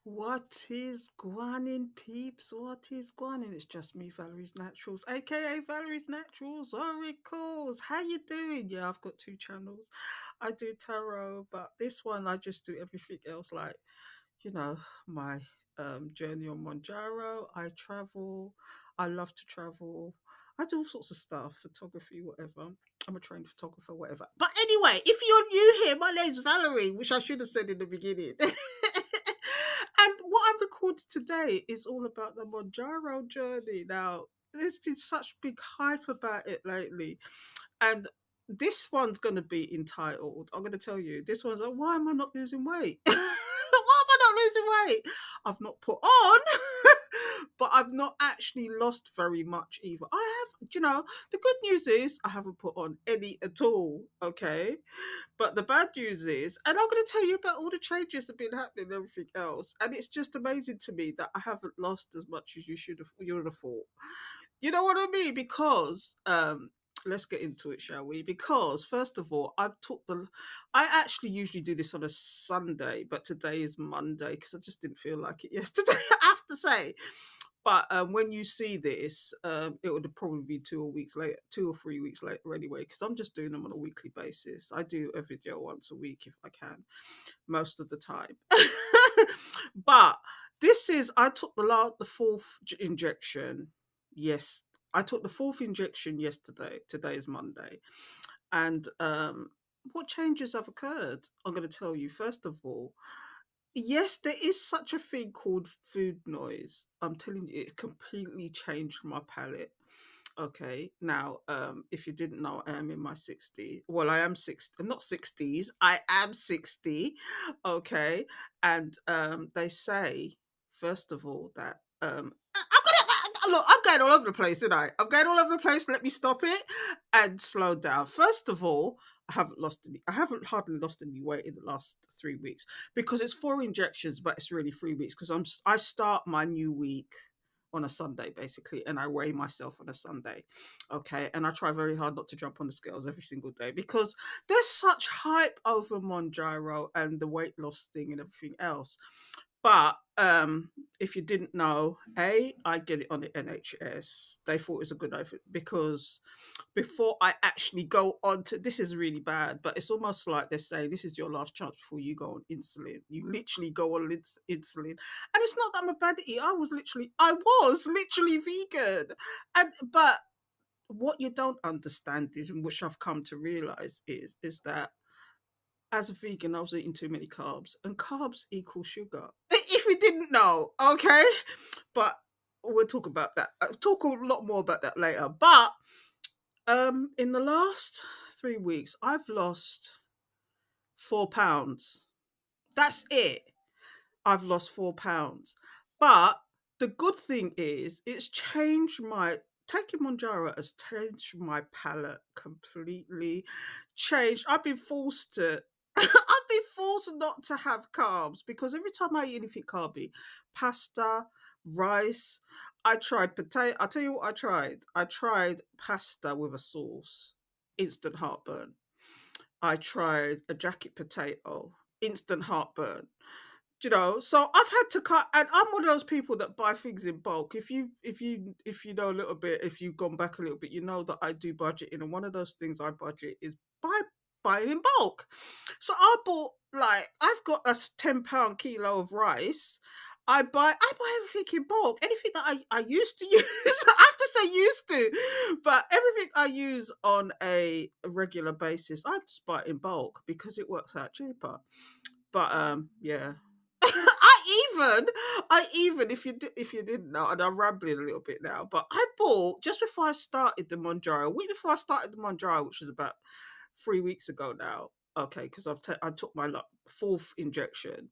What is guanin, peeps? What is guanin? It's just me, Valerie's Naturals, aka Valerie's Naturals Oracles. How you doing? Yeah, I've got two channels. I do tarot, but this one I just do everything else, like you know my journey on Mounjaro. I travel. I love to travel. I do all sorts of stuff, photography, whatever. I'm a trained photographer, whatever. But anyway, if you're new here, my name's Valerie, which I should have said in the beginning. And what I'm recording today is all about the Monjaro journey. Now, there's been such big hype about it lately. And this one's going to be entitled, I'm going to tell you, this one's like, why am I not losing weight? Why am I not losing weight? I've not put on, but I've not actually lost very much either. I have, the good news is I haven't put on any at all, okay? But the bad news is, and I'm going to tell you about all the changes that have been happening and everything else. And it's just amazing to me that I haven't lost as much as you would have thought. You know what I mean? Because let's get into it, shall we? Because first of all, I actually usually do this on a Sunday, but today is Monday because I just didn't feel like it yesterday. I have to say. But when you see this, it would probably be 2 or 3 weeks later, 2 or 3 weeks later anyway, because I'm just doing them on a weekly basis. I do a video once a week if I can, most of the time. But I took the fourth injection. Yes, I took the fourth injection yesterday. Today is Monday, and what changes have occurred? I'm going to tell you. First of all, yes, there is such a thing called food noise. I'm telling you, it completely changed my palate. Okay, now, if you didn't know, I am in my 60s. Well, I am 60, not 60s. I am 60. Okay, and they say, first of all, that look. I'm going all over the place, aren't I? I'm going all over the place. Let me stop it and slow down. First of all, I haven't hardly lost any weight in the last 3 weeks because it's 4 injections, but it's really 3 weeks because I start my new week on a Sunday basically, and I weigh myself on a Sunday. Okay, and I try very hard not to jump on the scales every single day because there's such hype over Monjaro and the weight loss thing and everything else. But if you didn't know, I get it on the NHS. They thought it was a good idea because before I actually go on to, this is really bad, but it's almost like they're saying this is your last chance before you go on insulin. You literally go on insulin, and it's not that I'm a baddie. I was literally vegan, and but what you don't understand is, and which I've come to realize is that as a vegan, I was eating too many carbs, and carbs equal sugar. If you didn't know, okay, but we'll talk about that. I'll talk a lot more about that later. But in the last 3 weeks, I've lost 4 pounds. That's it. I've lost 4 pounds. But the good thing is, it's changed my taking Monjaro has changed my palate completely. Changed. I've been forced to. I've been forced not to have carbs because every time I eat anything carby, pasta, rice. I tried potato. I'll tell you what I tried. I tried pasta with a sauce, instant heartburn. I tried a jacket potato, instant heartburn. So I've had to cut, and I'm one of those people that buy things in bulk. If you know a little bit, if you've gone back a little bit, you know that I do budgeting, and one of those things I budget is buying in bulk. So I've got a £10 kilo of rice. I buy everything in bulk. Anything that I used to use, I have to say used to, but everything I use on a regular basis, I just buy it in bulk because it works out cheaper. But yeah. I even if you didn't know, and I'm rambling a little bit now, but I bought just before I started the Monjaro, a week before I started the Monjaro, which was about 3 weeks ago now. Okay, because I took my fourth injection,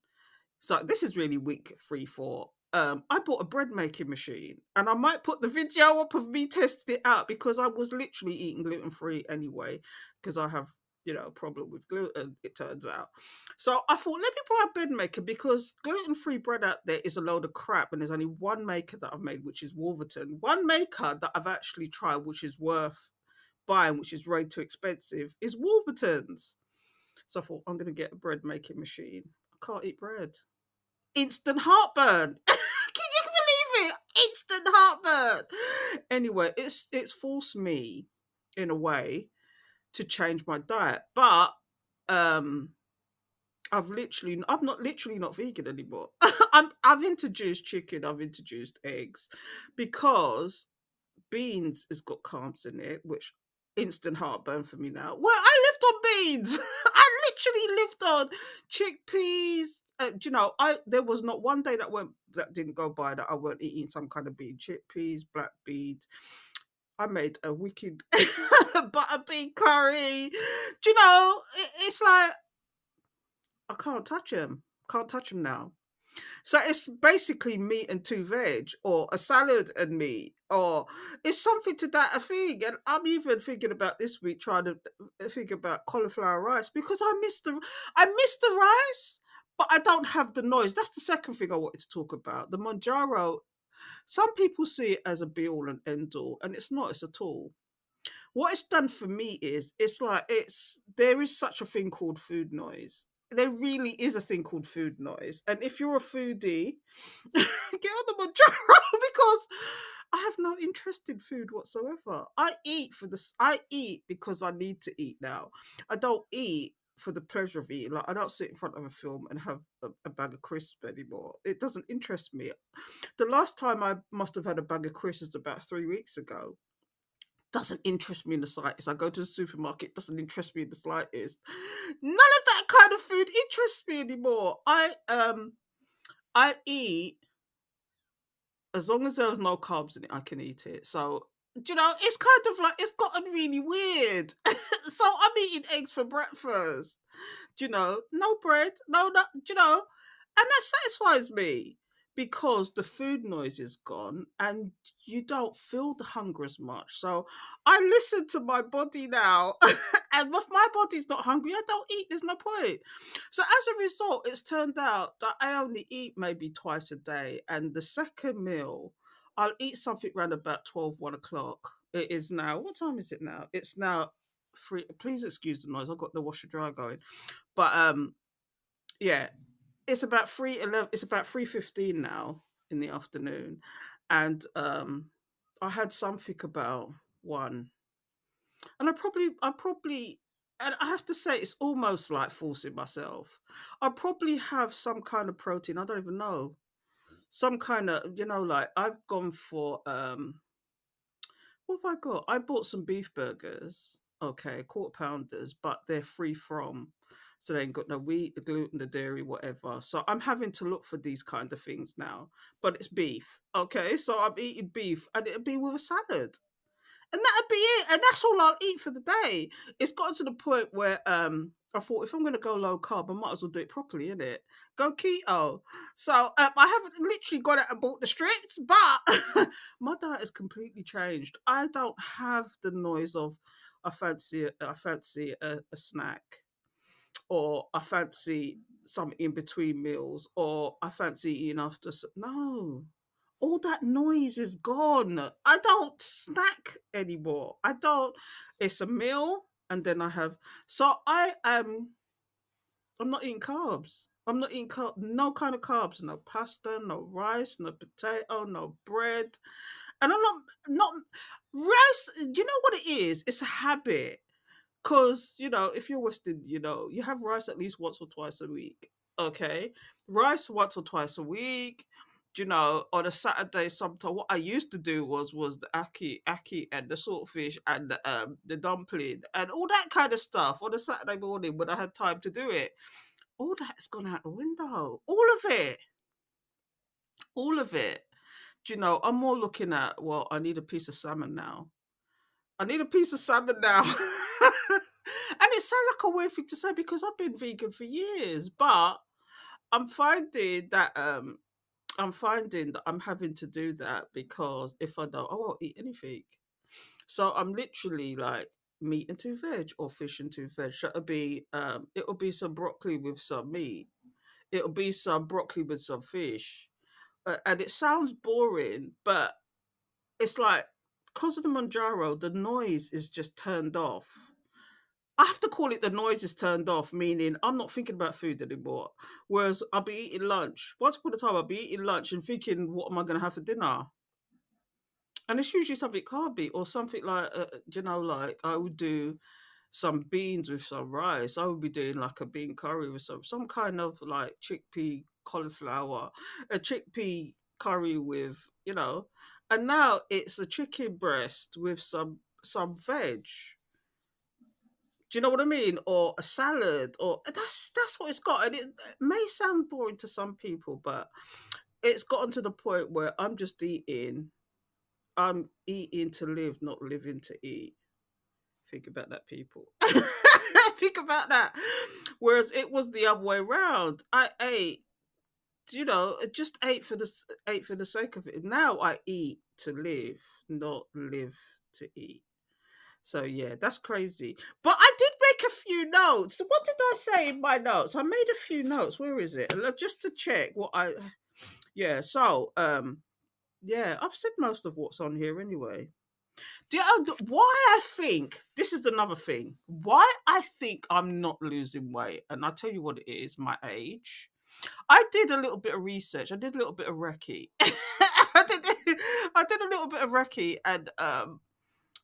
so this is really week 3, 4. I bought a bread making machine, and I might put the video up of me testing it out because I was literally eating gluten free anyway, because I have a problem with gluten. It turns out, so I thought let me buy a bread maker because gluten free bread out there is a load of crap, and there's only one maker that I've made, which is Wolverton. One maker that I've actually tried, which is worth buying, which is way too expensive, is Wolverton's. So I thought I'm going to get a bread making machine. I can't eat bread. instant heartburn. Can you believe it? Instant heartburn. Anyway, it's forced me in a way to change my diet, but um I'm not literally not vegan anymore. I've introduced chicken, I've introduced eggs because beans has got carbs in it, which instant heartburn for me now. Well, I lived on beans. I literally lived on chickpeas. Do you know, I there was not one day that didn't go by that I weren't eating some kind of bean, chickpeas, black beans. I made a wicked butter bean curry. Do you know, it's like I can't touch them. Can't touch them now. So it's basically meat and two veg, or a salad and meat, or it's something to that effect. And I'm even thinking about this week trying to think about cauliflower rice because I miss the rice, but I don't have the noise. That's the second thing I wanted to talk about. The Mounjaro. Some people see it as a be all and end all, and it's not. It's at all. What it's done for me is it's like it's there is such a thing called food noise. There really is a thing called food noise. And if you're a foodie, get on the Mounjaro because I have no interest in food whatsoever. I eat because I need to eat now. I don't eat for the pleasure of eating. Like I don't sit in front of a film and have a bag of crisps anymore. It doesn't interest me. The last time I must have had a bag of crisps is about 3 weeks ago. Doesn't interest me in the slightest. I go to the supermarket, doesn't interest me in the slightest. None of that kind of food interests me anymore. I eat as long as there's no carbs in it, I can eat it. So do you know, it's kind of like it's gotten really weird. So I'm eating eggs for breakfast. Do you know, no bread, no, do you know, and that satisfies me because the food noise is gone and you don't feel the hunger as much. So I listen to my body now, and if my body's not hungry, I don't eat. There's no point. So as a result, it's turned out that I only eat maybe twice a day, and the second meal, I'll eat something around about 1 o'clock. It is now. What time is it now? It's now three. Please excuse the noise. I've got the washer dryer going. But yeah, it's about 3:11. It's about 3:15 now in the afternoon, and I had something about one, and and I have to say it's almost like forcing myself. I probably have some kind of protein. I don't even know some kind of like I've gone for what have I got? I bought some beef burgers, okay, quarter pounders, but they're free from. So they ain't got no wheat, the gluten, the dairy, whatever. So I'm having to look for these kind of things now. But it's beef, okay? So I'm eating beef and it'll be with a salad. And that'd be it. And that's all I'll eat for the day. It's gotten to the point where I thought if I'm gonna go low carb, I might as well do it properly, innit? Go keto. So I haven't literally got it and bought the strips, but my diet has completely changed. I don't have the noise of I fancy a snack, or I fancy something in between meals, or I fancy eating after. No, all that noise is gone. I don't snack anymore. I don't. It's a meal, and then I have. So I am. I'm not eating carbs. I'm not eating no kind of carbs. No pasta, no rice, no potato, no bread, and I'm not rice. Do you know what it is? It's a habit. Because, if you're Western, you have rice at least once or twice a week. Okay. Rice once or twice a week. On a Saturday, sometimes what I used to do was the aki and the saltfish and the dumpling and all that kind of stuff on a Saturday morning when I had time to do it. All that's gone out the window. All of it. All of it. I'm more looking at, well, I need a piece of salmon now. I need a piece of salmon now. And it sounds like a weird thing to say because I've been vegan for years, but I'm finding that I'm having to do that because if I don't, I won't eat anything. So I'm literally like meat and two veg or fish and two veg. So it'll be some broccoli with some meat. It'll be some broccoli with some fish. And it sounds boring, but it's like because of the Manjaro, the noise is just turned off. I have to call it the noise is turned off, meaning I'm not thinking about food anymore. Whereas I'll be eating lunch. Once upon a time, I'll be eating lunch and thinking, what am I going to have for dinner? And it's usually something carby or something like, like I would do some beans with some rice. I would be doing like a bean curry with some kind of like chickpea cauliflower, a chickpea curry with, and now it's a chicken breast with some veg. Do you know what I mean? Or a salad, or that's what it's got. And it may sound boring to some people, but it's gotten to the point where I'm just eating. I'm eating to live, not living to eat. Think about that, people. Think about that. Whereas it was the other way around. I ate, just ate for the sake of it. Now I eat to live, not live to eat. So yeah, that's crazy. But I did make a few notes. What did I say in my notes? I made a few notes. Where is it? Just to check what I. Yeah. So yeah, I've said most of what's on here anyway. Why I think this is another thing. Why I think I'm not losing weight, and I'll tell you what it is: my age. I did a little bit of research. I did a little bit of recce. I did a little bit of recce, and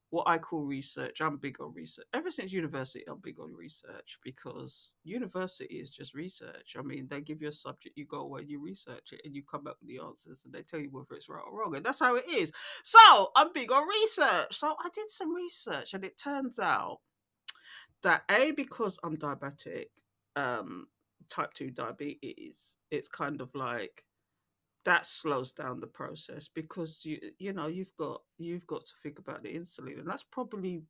what I call research. I'm big on research. Ever since university, I'm big on research because university is just research. I mean, they give you a subject, you go away, you research it, and you come up with the answers, and they tell you whether it's right or wrong. And that's how it is. So I'm big on research. So I did some research, and it turns out that because I'm diabetic, type 2 diabetes, it's kind of like that slows down the process because you've got to think about the insulin, and that's probably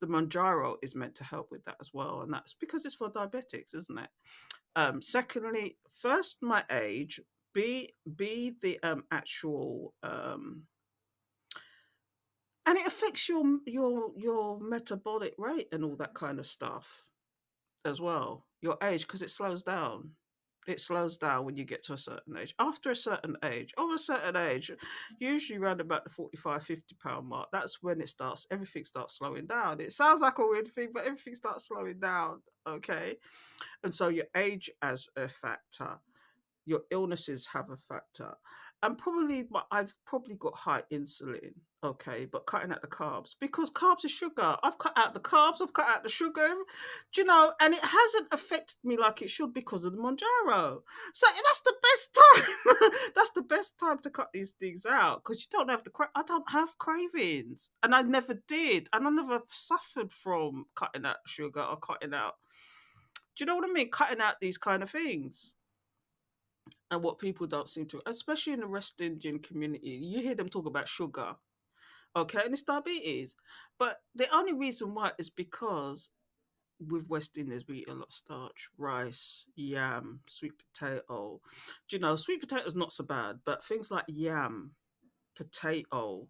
the Mounjaro is meant to help with that as well, and that's because it's for diabetics, isn't it? Secondly, first, my age. B the actual and it affects your metabolic rate and all that kind of stuff as well. Your age, because it slows down. It slows down when you get to a certain age. After a certain age, over a certain age, usually around about the 45, 50 pound mark, that's when everything starts slowing down. It sounds like a weird thing, but everything starts slowing down. Okay. And so your age as a factor, your illnesses have a factor. And probably, but I've probably got high insulin, okay, but cutting out the carbs because carbs are sugar. I've cut out the carbs, I've cut out the sugar, and it hasn't affected me like it should because of the Monjaro. So that's the best time. That's the best time to cut these things out because you don't have I don't have cravings, and I never did, and I never suffered from cutting out sugar or cutting out. Do you know what I mean? Cutting out these kind of things. And what people don't seem to, especially in the West Indian community, you hear them talk about sugar, okay, and it's diabetes. But the only reason why is because with West Indians we eat a lot of starch, rice, yam, sweet potato. Do you know, sweet potato is not so bad, but things like yam, potato,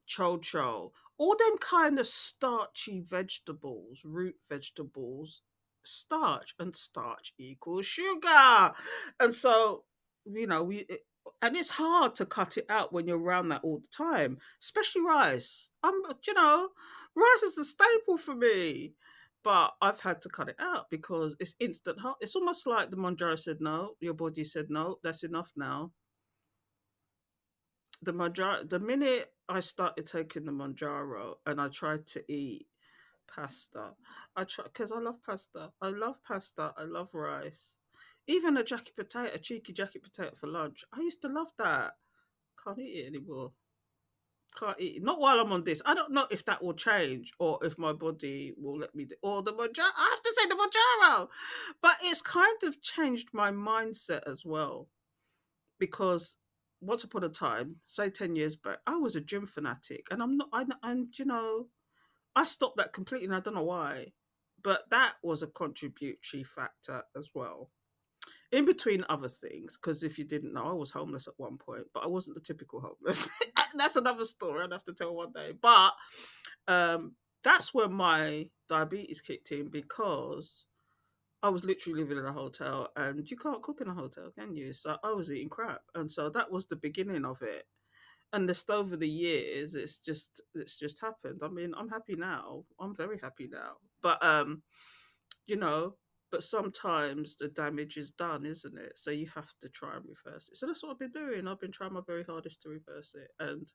cho, all them kind of starchy vegetables, root vegetables, starch, and starch equals sugar. And so, and it's hard to cut it out when you're around that all the time, especially rice. Rice is a staple for me. But I've had to cut it out because it's instant hot. It's almost like the Monjaro said no, your body said no, that's enough now. The minute I started taking the Manjaro and I tried to eat pasta, I try because I love pasta. I love pasta. I love rice. Even a cheeky jacket potato for lunch. I used to love that. Can't eat it anymore. Can't eat it. Not while I'm on this. I don't know if that will change or if my body will let me do. Or the Manjaro. I have to say the Manjaro, but it's kind of changed my mindset as well because once upon a time, say 10 years back, I was a gym fanatic, and I'm not. I stopped that completely, and I don't know why, but that was a contributory factor as well. In between other things, because if you didn't know, I was homeless at one point, but I wasn't the typical homeless. That's another story I'd have to tell one day. But that's where my diabetes kicked in because I was literally living in a hotel, and you can't cook in a hotel, can you? So I was eating crap, and so that was the beginning of it. And just over the years, it's just happened. I mean, I'm happy now. I'm very happy now. But you know, but sometimes the damage is done, isn't it? So you have to try and reverse it. So that's what I've been doing. I've been trying my very hardest to reverse it, and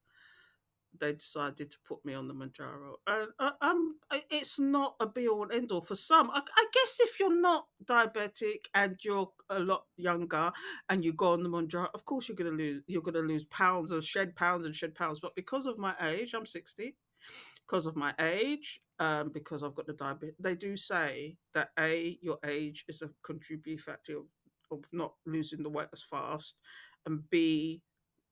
they decided to put me on the Manjaro. And it's not a be all and end all for some. I guess if you're not diabetic and you're a lot younger and you go on the Manjaro, of course you're gonna lose pounds or shed pounds and shed pounds. But because of my age, I'm 60. Because of my age, because I've got the diabetes, they do say that your age is a contributing factor of not losing the weight as fast, and B,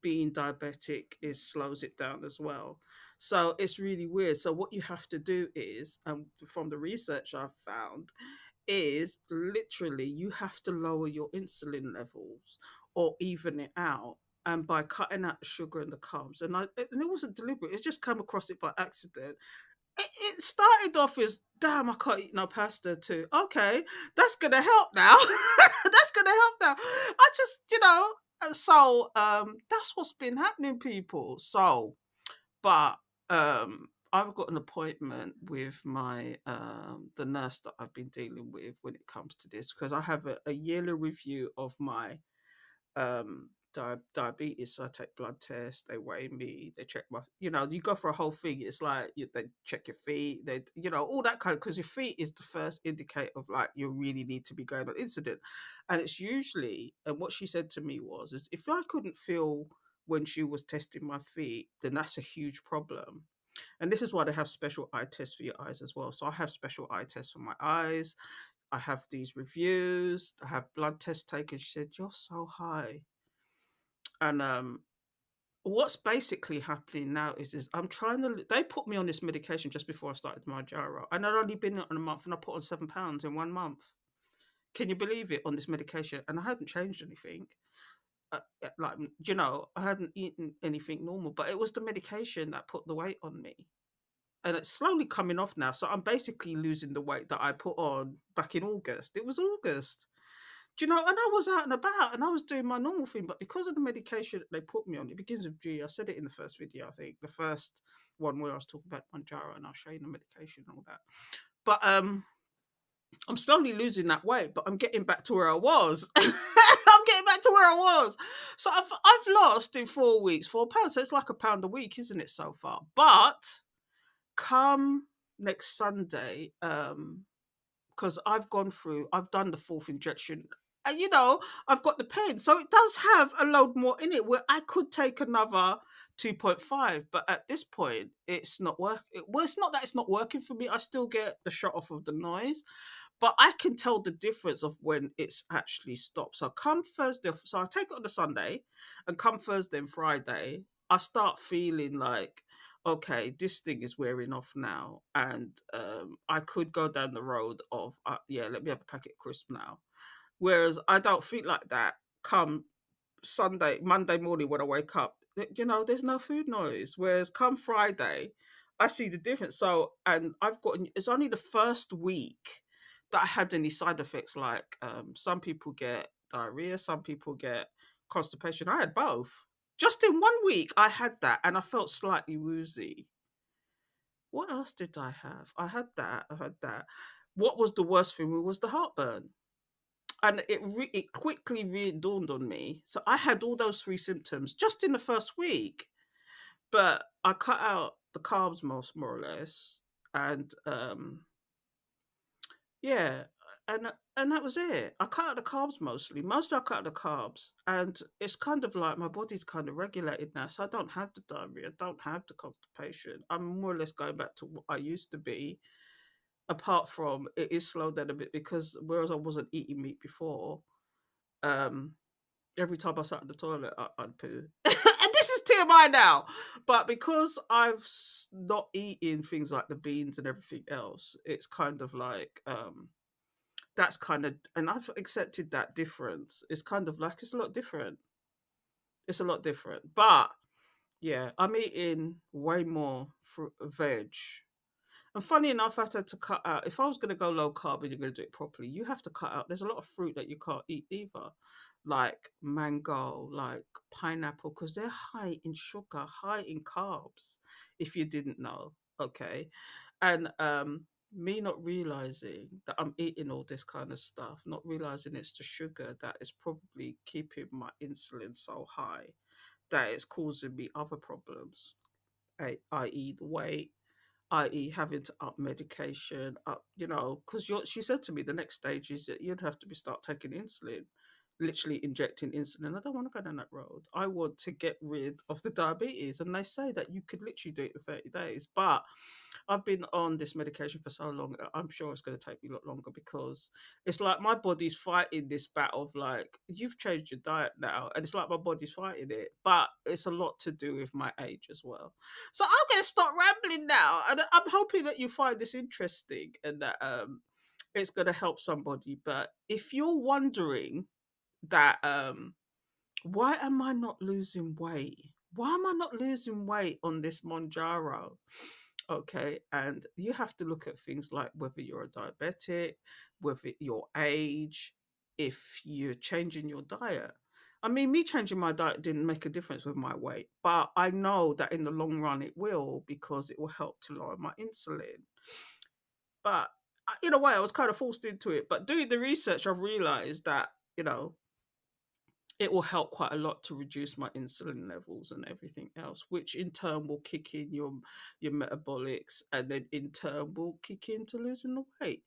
being diabetic is slows it down as well. So it's really weird. So what you have to do is, from the research I've found, is literally you have to lower your insulin levels or even it out. And by cutting out the sugar and the carbs, and it wasn't deliberate. It just came across it by accident. It started off as, damn, I can't eat no pasta too. Okay, that's gonna help now. That's gonna help now. I just, so that's what's been happening, people. So, but I've got an appointment with my the nurse that I've been dealing with when it comes to this, because I have a yearly review of my diabetes. So I take blood tests, they weigh me, they check my, you go for a whole thing. It's like they check your feet, they, all that kind of, because your feet is the first indicator of like you really need to be going on insulin. And it's usually, and what she said to me was, is if I couldn't feel when she was testing my feet, then that's a huge problem. And this is why they have special eye tests for your eyes as well. So I have special eye tests for my eyes. I have these reviews. I have blood tests taken. She said, "You're so high." And what's basically happening now is I'm trying to. They put me on this medication just before I started my gyro, and I'd only been on a month, and I put on 7 pounds in 1 month. Can you believe it, on this medication? And I hadn't changed anything. Like, I hadn't eaten anything normal, but it was the medication that put the weight on me, and it's slowly coming off now. So I'm basically losing the weight that I put on back in August. It was August. And I was out and about and I was doing my normal thing, but because of the medication that they put me on, it begins with G. I said it in the first video, I think, the first one where I was talking about Mounjaro, and I'll show you the medication and all that. But I'm slowly losing that weight, but I'm getting back to where I was. I'm getting back to where I was. So I've lost in 4 weeks £4. So it's like £1 a week, isn't it, so far? But come next Sunday, because I've done the fourth injection. And I've got the pen. So it does have a load more in it, where I could take another 2.5. But at this point, it's not working. Well, it's not that it's not working for me. I still get the shot off of the noise. But I can tell the difference of when it's actually stopped. So come Thursday, so I take it on the Sunday, and come Thursday and Friday, I start feeling like, okay, this thing is wearing off now, and I could go down the road of, yeah, let me have a packet of crisps now. Whereas I don't feel like that come Monday morning when I wake up. There's no food noise. Whereas come Friday, I see the difference. So, and it's only the first week that I had any side effects. Like, some people get diarrhea, some people get constipation. I had both. Just in 1 week, I had that, and I felt slightly woozy. What else did I have? I had that. What was the worst thing was the heartburn. And it quickly dawned on me. So I had all those three symptoms just in the first week, but I cut out the carbs more or less, and yeah, and that was it. I cut out the carbs mostly. Mostly I cut out the carbs, and it's kind of like my body's kind of regulated now, so I don't have the diarrhea, I don't have the constipation. I'm more or less going back to what I used to be. Apart from it is slowed down a bit, because whereas I wasn't eating meat before, um, every time I sat in the toilet, I'd poo. And this is TMI now, but because not eating things like the beans and everything else, it's kind of like that's kind of, and I've accepted that difference. It's kind of like it's a lot different. It's a lot different, but yeah, I'm eating way more fruit, veg. And funny enough, I had to cut out. If I was going to go low carb and you're going to do it properly, you have to cut out. There's a lot of fruit that you can't eat either, like mango, like pineapple, because they're high in sugar, high in carbs. If you didn't know, okay. And Me not realizing that I'm eating all this kind of stuff, not realizing it's the sugar that is probably keeping my insulin so high that it's causing me other problems, i.e., the weight, i.e., having to up medication, up, because she said to me the next stage is that you'd have to be start taking insulin, literally injecting insulin. I don't want to go down that road. I want to get rid of the diabetes, and they say that you could literally do it in 30 days. But I've been on this medication for so long. I'm sure it's going to take me a lot longer because it's like my body's fighting this battle of like, you've changed your diet now. And it's like my body's fighting it. But it's a lot to do with my age as well. So I'm going to stop rambling now. And I'm hoping that you find this interesting and that it's going to help somebody. But if you're wondering that, why am I not losing weight? Why am I not losing weight on this Monjaro? Okay, and you have to look at things like whether you're a diabetic, whether your age, if you're changing your diet. I mean, me changing my diet didn't make a difference with my weight, but I know that in the long run it will because it will help to lower my insulin. But in a way, I was kind of forced into it. But doing the research, I've realized that, it will help quite a lot to reduce my insulin levels and everything else, which in turn will kick in your metabolics, and then in turn will kick into losing the weight.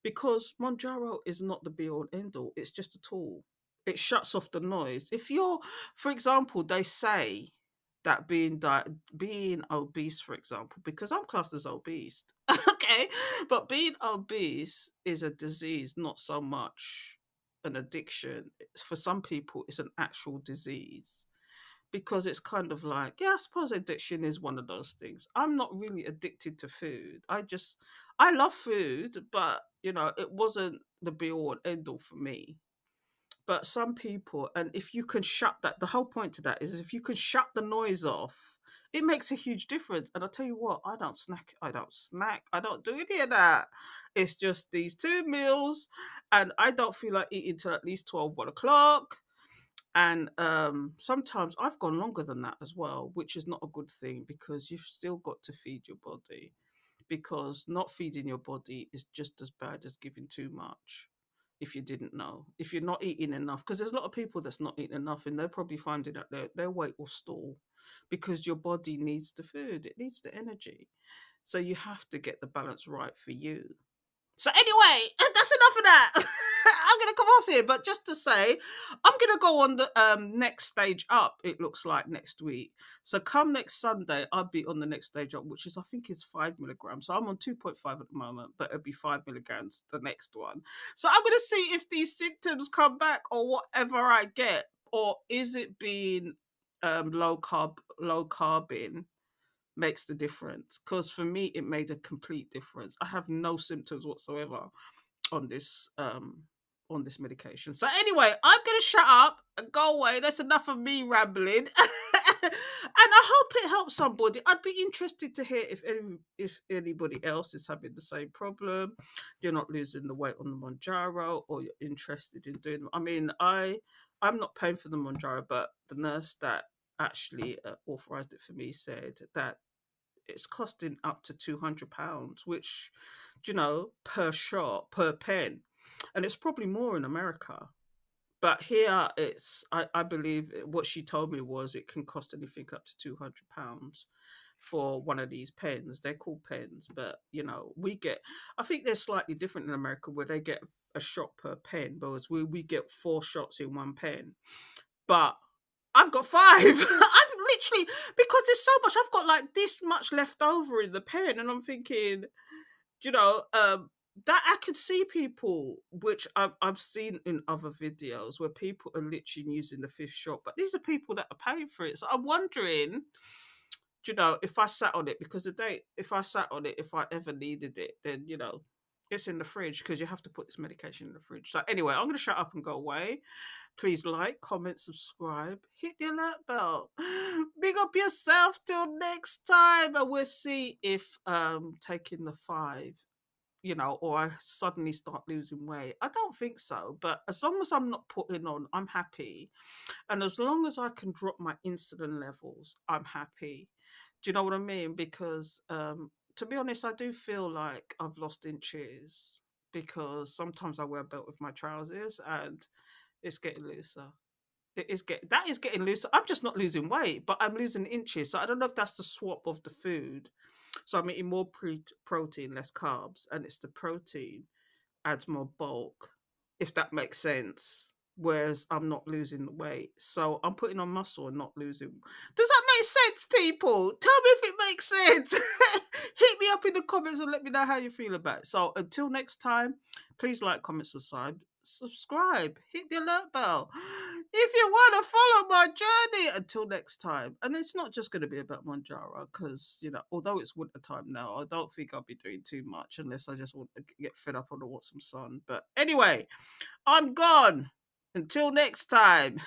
Because Monjaro is not the be all and end all; it's just a tool. It shuts off the noise. If you're, for example, they say that being obese, for example, because I'm classed as obese, okay, but being obese is a disease, not so much an addiction. For some people, it's an actual disease because it's kind of like, yeah, I suppose addiction is one of those things. I'm not really addicted to food. I love food, but it wasn't the be all and end all for me. But some people, and if you can shut that, the whole point to that is if you can shut the noise off, it makes a huge difference. And I'll tell you what, I don't do any of that. It's just these two meals, and I don't feel like eating till at least 1 o'clock. And sometimes I've gone longer than that as well, which is not a good thing because you've still got to feed your body. Because not feeding your body is just as bad as giving too much. If you didn't know, if you're not eating enough, because there's a lot of people that's not eating enough, and they're probably finding that their weight will stall because your body needs the food, it needs the energy. So you have to get the balance right for you. So anyway, that's enough of that. I'm gonna come off here, but just to say, I'm gonna go on the next stage up. It looks like next week. So come next Sunday, I'll be on the next stage up, which is I think is 5 milligrams. So I'm on 2.5 at the moment, but it'll be 5 milligrams the next one. So I'm gonna see if these symptoms come back or whatever I get, or is it being low carbing makes the difference, because for me it made a complete difference. I have no symptoms whatsoever on this medication. So anyway, I'm gonna shut up and go away. That's enough of me rambling. And I hope it helps somebody. I'd be interested to hear if anybody else is having the same problem. You're not losing the weight on the Monjaro, or you're interested in doing. I mean, I'm not paying for the Monjaro, but the nurse that actually authorized it for me said that it's costing up to £200, which, per shot, per pen, and it's probably more in America. But here, I believe what she told me was it can cost anything up to £200 for one of these pens. They're called pens, but we get. I think they're slightly different in America where they get a shot per pen, whereas we get 4 shots in one pen. But I've got 5. I've literally, because there's so much, I've got like this much left over in the pen, and I'm thinking, that I could see people, which I've seen in other videos, where people are literally using the 5th shot, but these are people that are paying for it. So I'm wondering, if I sat on it, because if I sat on it, if I ever needed it, then it's in the fridge, because you have to put this medication in the fridge. So anyway, I'm going to shut up and go away. Please like, comment, subscribe, hit the alert bell. Big up yourself till next time, and we'll see if taking the 5, or I suddenly start losing weight. I don't think so, but as long as I'm not putting on, I'm happy. And as long as I can drop my insulin levels, I'm happy. Do you know what I mean? Because to be honest, I do feel like I've lost inches because sometimes I wear a belt with my trousers and it's getting looser. That is getting looser. I'm just not losing weight, but I'm losing inches. So I don't know if that's the swap of the food. So I'm eating more protein, less carbs, and it's the protein adds more bulk, if that makes sense. Whereas I'm not losing the weight. So I'm putting on muscle and not losing. Does that make sense, people? Tell me if it makes sense. Hit me up in the comments and let me know how you feel about it. So until next time, please like, comment, subscribe, hit the alert bell if you want to follow my journey. Until next time. And it's not just going to be about Mounjaro because, although it's winter time now, I don't think I'll be doing too much unless I just want to get fed up on to want some sun. But anyway, I'm gone. Until next time.